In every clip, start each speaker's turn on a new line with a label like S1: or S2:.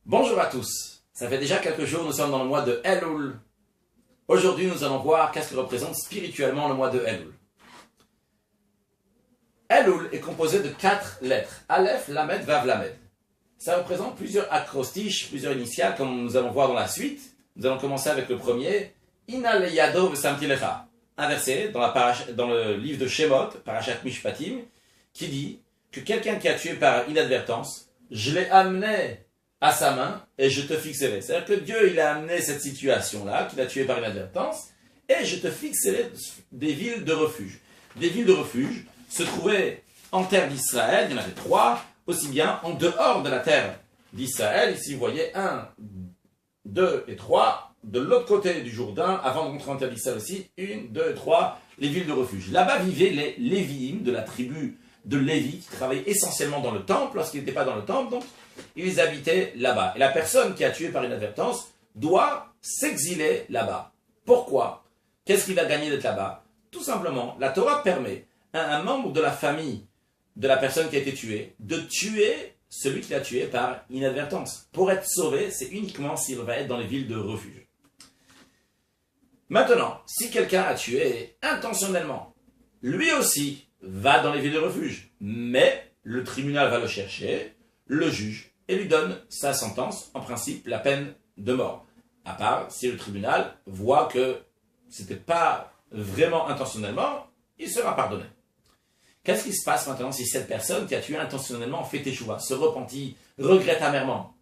S1: Bonjour à tous, ça fait déjà quelques jours, nous sommes dans le mois de Elul. Aujourd'hui, nous allons voir qu'est-ce que représente spirituellement le mois de Elul. Elul est composé de 4 lettres, Aleph, Lamed, Vav, Lamed. Ça représente plusieurs acrostiches, plusieurs initiales, comme nous allons voir dans la suite. Nous allons commencer avec le premier, Ina le Yado v'samti lecha, un verset dans le livre de Shemot, Parashat Mishpatim, qui dit que quelqu'un qui a tué par inadvertance, je l'ai amené à sa main et je te fixerai. C'est-à-dire que Dieu, il a amené cette situation-là, qu'il a tué par inadvertance, et je te fixerai des villes de refuge. Des villes de refuge se trouvaient en terre d'Israël, il y en avait 3, aussi bien en dehors de la terre d'Israël. Ici, vous voyez 1, 2 et 3, de l'autre côté du Jourdain, avant de rentrer en terre d'Israël aussi, 1, 2 et 3, les villes de refuge. Là-bas vivaient les Lévi'im de la tribu de Lévi, qui travaillaient essentiellement dans le temple, lorsqu'ils n'étaient pas dans le temple, donc ils habitaient là-bas. Et la personne qui a tué par inadvertance doit s'exiler là-bas. Pourquoi? Qu'est-ce qu'il va gagner d'être là-bas? Tout simplement, la Torah permet à un membre de la famille de la personne qui a été tuée de tuer celui qui l'a tué par inadvertance. Pour être sauvé, c'est uniquement s'il va être dans les villes de refuge. Maintenant, si quelqu'un a tué intentionnellement, lui aussi va dans les villes de refuge, mais le tribunal va le chercher, le juge, et lui donne sa sentence, en principe la peine de mort. À part si le tribunal voit que c'était pas vraiment intentionnellement, il sera pardonné. Qu'est-ce qui se passe maintenant si cette personne qui a tué intentionnellement fait échouva, se repentit, regrette amèrement?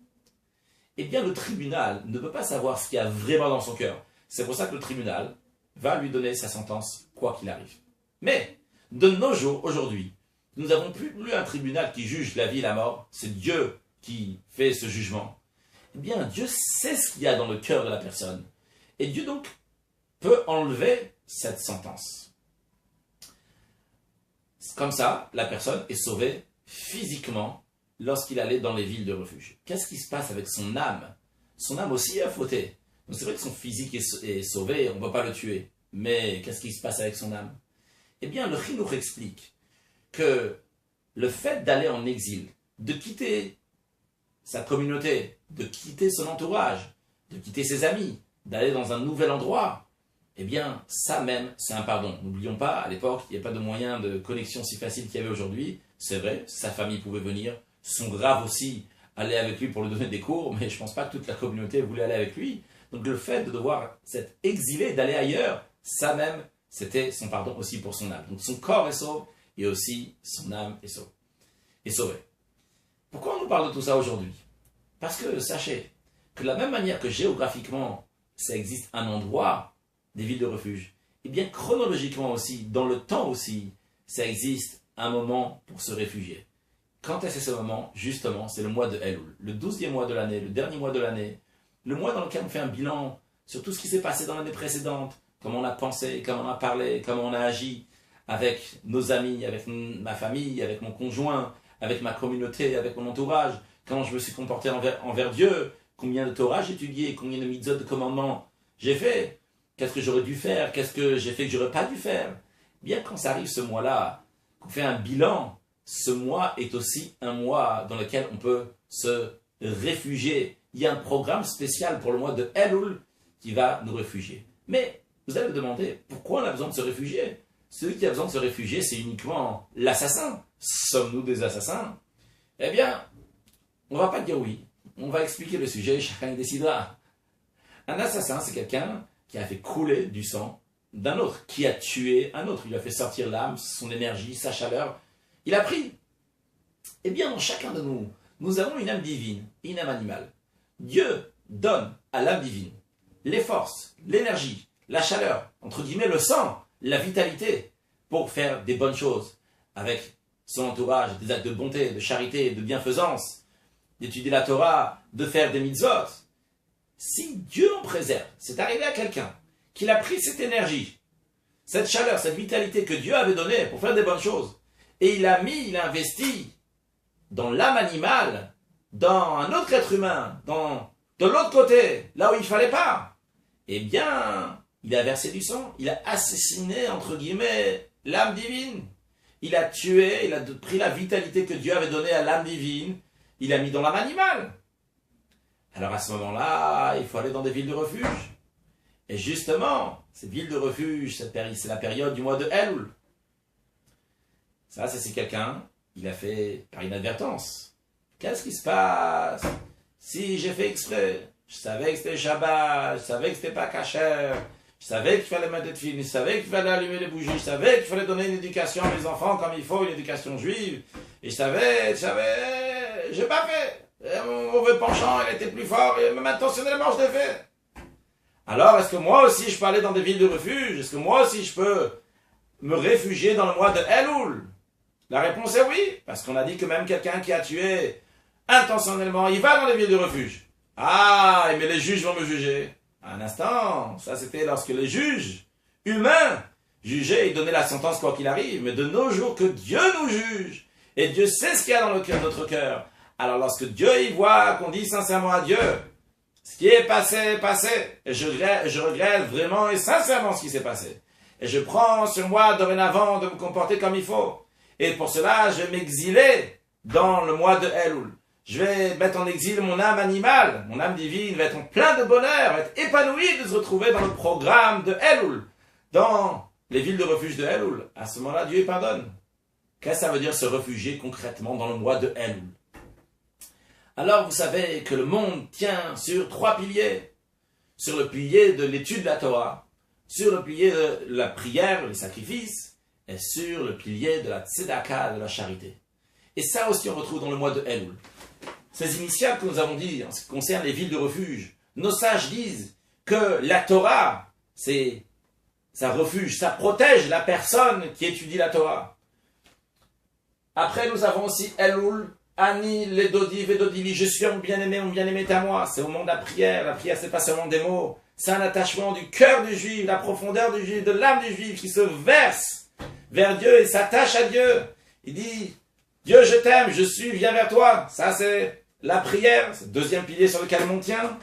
S1: Eh bien, le tribunal ne peut pas savoir ce qu'il y a vraiment dans son cœur. C'est pour ça que le tribunal va lui donner sa sentence, quoi qu'il arrive. Mais, de nos jours, aujourd'hui, nous n'avons plus un tribunal qui juge la vie et la mort, c'est Dieu qui fait ce jugement. Eh bien, Dieu sait ce qu'il y a dans le cœur de la personne. Et Dieu donc peut enlever cette sentence. Comme ça, la personne est sauvée physiquement lorsqu'il allait dans les villes de refuge. Qu'est-ce qui se passe avec son âme? Son âme aussi a fauté. Donc c'est vrai que son physique est sauvé, on ne va pas le tuer. Mais qu'est-ce qui se passe avec son âme? Eh bien, le Chinuch explique que le fait d'aller en exil, de quitter sa communauté, de quitter son entourage, de quitter ses amis, d'aller dans un nouvel endroit, eh bien, ça même, c'est un pardon. N'oublions pas, à l'époque, il n'y a pas de moyen de connexion si facile qu'il y avait aujourd'hui. C'est vrai, sa famille pouvait venir, son grave aussi allait avec lui pour lui donner des cours, mais je ne pense pas que toute la communauté voulait aller avec lui. Donc le fait de devoir s'être exilé, d'aller ailleurs, ça même, c'était son pardon aussi pour son âme. Donc son corps est sauvé, et aussi son âme est sauvée. Pourquoi on nous parle de tout ça aujourd'hui? Parce que sachez que de la même manière que géographiquement, ça existe un endroit, des villes de refuge, et bien chronologiquement aussi, dans le temps aussi, ça existe un moment pour se réfugier. Quand est-ce ce moment? Justement, c'est le mois de Elul, le 12e mois de l'année, le dernier mois de l'année, le mois dans lequel on fait un bilan sur tout ce qui s'est passé dans l'année précédente, comment on a pensé, comment on a parlé, comment on a agi avec nos amis, avec ma famille, avec mon conjoint, avec ma communauté, avec mon entourage, comment je me suis comporté envers Dieu, combien de Torah j'ai étudié, combien de mitzvot, de commandements j'ai fait, qu'est-ce que j'aurais dû faire, qu'est-ce que j'ai fait que j'aurais pas dû faire. Bien quand ça arrive ce mois-là, qu'on fait un bilan, ce mois est aussi un mois dans lequel on peut se réfugier. Il y a un programme spécial pour le mois de Elul qui va nous réfugier. Mais vous allez me demander, pourquoi on a besoin de se réfugier? Celui qui a besoin de se réfugier, c'est uniquement l'assassin. Sommes-nous des assassins? Eh bien, on ne va pas dire oui. On va expliquer le sujet, chacun y décidera. Un assassin, c'est quelqu'un qui a fait couler du sang d'un autre, qui a tué un autre. Il a fait sortir l'âme, son énergie, sa chaleur. Il a pris. Eh bien, dans chacun de nous, nous avons une âme divine et une âme animale. Dieu donne à l'âme divine les forces, l'énergie, la chaleur, entre guillemets le sang, la vitalité, pour faire des bonnes choses avec son entourage, des actes de bonté, de charité, de bienfaisance, d'étudier la Torah, de faire des mitzvot. Si Dieu en préserve, c'est arrivé à quelqu'un qu'il a pris cette énergie, cette chaleur, cette vitalité que Dieu avait donnée pour faire des bonnes choses, et il a investi dans l'âme animale, dans un autre être humain, de l'autre côté, là où il ne fallait pas, eh bien, il a versé du sang, il a assassiné, entre guillemets, l'âme divine. Il a tué, il a pris la vitalité que Dieu avait donnée à l'âme divine, il a mis dans l'âme animale. Alors à ce moment-là, il faut aller dans des villes de refuge. Et justement, ces villes de refuge, c'est la période du mois de Elul. Ça, c'est si quelqu'un, il a fait par inadvertance. Qu'est-ce qui se passe si j'ai fait exprès? Je savais que c'était Shabbat, je savais que c'était pas kasher, je savais qu'il fallait mettre des films, je savais qu'il fallait allumer les bougies, je savais qu'il fallait donner une éducation à mes enfants comme il faut, une éducation juive. Et je savais, j'ai pas fait. Et mon mauvais penchant, il était plus fort, et même intentionnellement, je l'ai fait. Alors, est-ce que moi aussi, je peux aller dans des villes de refuge? Est-ce que moi aussi, je peux me réfugier dans le mois de Elul? La réponse est oui, parce qu'on a dit que même quelqu'un qui a tué intentionnellement, il va dans les villes de refuge. Ah, mais les juges vont me juger. Un instant, ça c'était lorsque les juges humains jugeaient et donnaient la sentence quoi qu'il arrive. Mais de nos jours, que Dieu nous juge. Et Dieu sait ce qu'il y a dans notre cœur. Alors lorsque Dieu y voit qu'on dit sincèrement à Dieu, ce qui est passé est passé. Et je regrette vraiment et sincèrement ce qui s'est passé. Et je prends sur moi dorénavant de me comporter comme il faut. Et pour cela, je vais m'exiler dans le mois de Elul. Je vais mettre en exil mon âme animale, mon âme divine va être en plein de bonheur, va être épanouie de se retrouver dans le programme de Elul, dans les villes de refuge de Elul. À ce moment-là, Dieu pardonne. Qu'est-ce que ça veut dire se réfugier concrètement dans le mois de Elul? Alors vous savez que le monde tient sur 3 piliers. Sur le pilier de l'étude de la Torah, sur le pilier de la prière, les sacrifices, et sur le pilier de la tzedaka, de la charité. Et ça aussi on retrouve dans le mois de Elul. Ces initiales que nous avons dit en ce qui concerne les villes de refuge, nos sages disent que la Torah, ça refuge, ça protège la personne qui étudie la Torah. Après, nous avons aussi Elul, Ani, Ledodi, Vedodili, je suis mon bien-aimé est à moi. C'est au moment de la prière, c'est pas seulement des mots, c'est un attachement du cœur du juif, la profondeur du juif, de l'âme du juif qui se verse vers Dieu et s'attache à Dieu. Il dit, Dieu je t'aime, viens vers toi. Ça c'est la prière, c'est le deuxième pilier sur lequel on tient.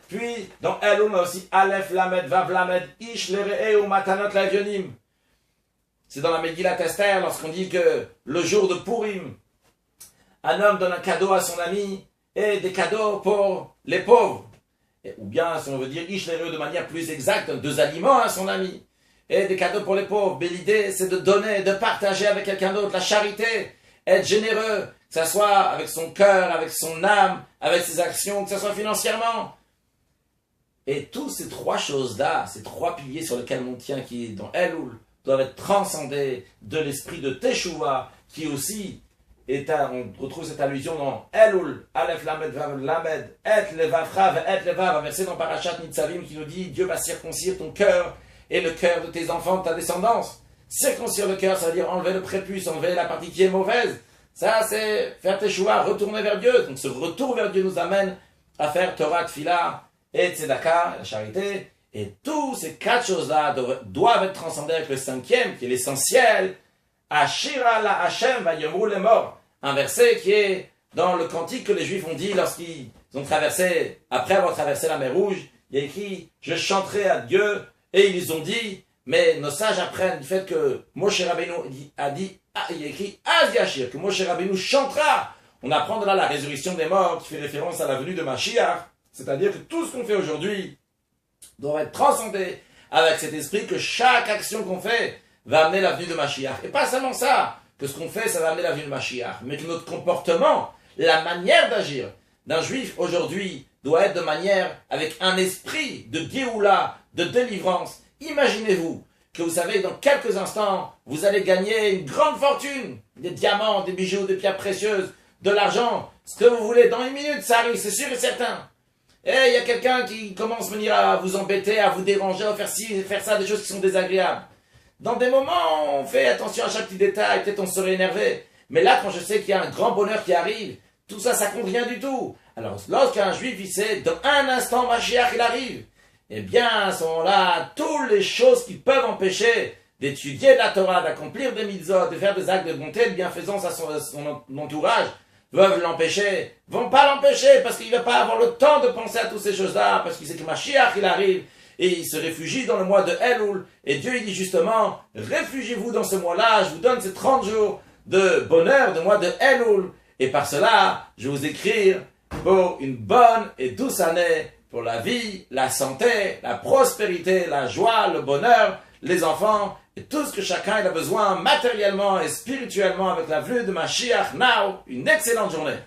S1: Puis, dans Elul, on a aussi Aleph, Lamed, Vav, Lamed, Ish, Leree, ou Matanot, Lavionim. C'est dans la Megillat Esther, lorsqu'on dit que le jour de Purim, un homme donne un cadeau à son ami et des cadeaux pour les pauvres. Ou bien, si on veut dire Ish, Leree de manière plus exacte, 2 aliments à son ami et des cadeaux pour les pauvres. Mais l'idée, c'est de donner, de partager avec quelqu'un d'autre, la charité, être généreux, que ça soit avec son cœur, avec son âme, avec ses actions, que ça soit financièrement. Et tous ces 3 choses-là, ces 3 piliers sur lesquels on tient, qui est dans Elul, doivent être transcendés de l'esprit de Teshuvah, qui aussi on retrouve cette allusion dans Elul, Aleph, Lamed, Vav, Lamed, Et Levavra, Et Levav, un verset dans Parashat Nitzavim qui nous dit, Dieu va circoncire ton cœur et le cœur de tes enfants, de ta descendance. Circoncire le cœur, ça veut dire enlever le prépuce, enlever la partie qui est mauvaise. Ça, c'est faire Teshuvah, retourner vers Dieu. Donc ce retour vers Dieu nous amène à faire Torah, Tfilah et Tzedaka, la charité. Et tous ces 4 choses-là doivent être transcendés avec le 5e, qui est l'essentiel. Ashira la Hashem va yomru les morts. Un verset qui est dans le cantique que les Juifs ont dit lorsqu'ils ont traversé, après avoir traversé la mer Rouge. Il y a écrit, je chanterai à Dieu. Et ils ont dit, mais nos sages apprennent du fait que Moshe Rabbeinu a dit, il y a écrit Az Yashir, que Moshe Rabbeinu chantera. On apprend de là la résurrection des morts qui fait référence à la venue de Mashiach. C'est-à-dire que tout ce qu'on fait aujourd'hui doit être transcendé avec cet esprit que chaque action qu'on fait va amener la venue de Mashiach. Et pas seulement ça, que ce qu'on fait, ça va amener la venue de Mashiach, mais que notre comportement, la manière d'agir d'un juif aujourd'hui doit être de manière avec un esprit de Géoula, de délivrance. Imaginez-vous que vous savez, dans quelques instants, vous allez gagner une grande fortune, des diamants, des bijoux, des pierres précieuses, de l'argent, ce que vous voulez. Dans 1 minute, ça arrive, c'est sûr et certain. Et il y a quelqu'un qui commence à venir à vous embêter, à vous déranger, à faire ci, faire ça, des choses qui sont désagréables. Dans des moments, on fait attention à chaque petit détail, peut-être on serait énervé. Mais là, quand je sais qu'il y a un grand bonheur qui arrive, tout ça, ça compte rien du tout. Alors, lorsqu'un juif, il sait, dans un instant, Mashiach, il arrive. Eh bien, à ce moment-là, toutes les choses qui peuvent empêcher d'étudier la Torah, d'accomplir des mitzvot, de faire des actes de bonté, de bienfaisance à son entourage, vont pas l'empêcher, parce qu'il ne va pas avoir le temps de penser à toutes ces choses-là, parce qu'il sait que Mashiach, il arrive, et il se réfugie dans le mois de Elul, et Dieu, il dit justement, réfugiez-vous dans ce mois-là, je vous donne ces 30 jours de bonheur, de mois de Elul, et par cela, je vais vous écrire pour une bonne et douce année, pour la vie, la santé, la prospérité, la joie, le bonheur, les enfants, et tout ce que chacun a besoin matériellement et spirituellement avec la venue de Mashiach. Now, une excellente journée.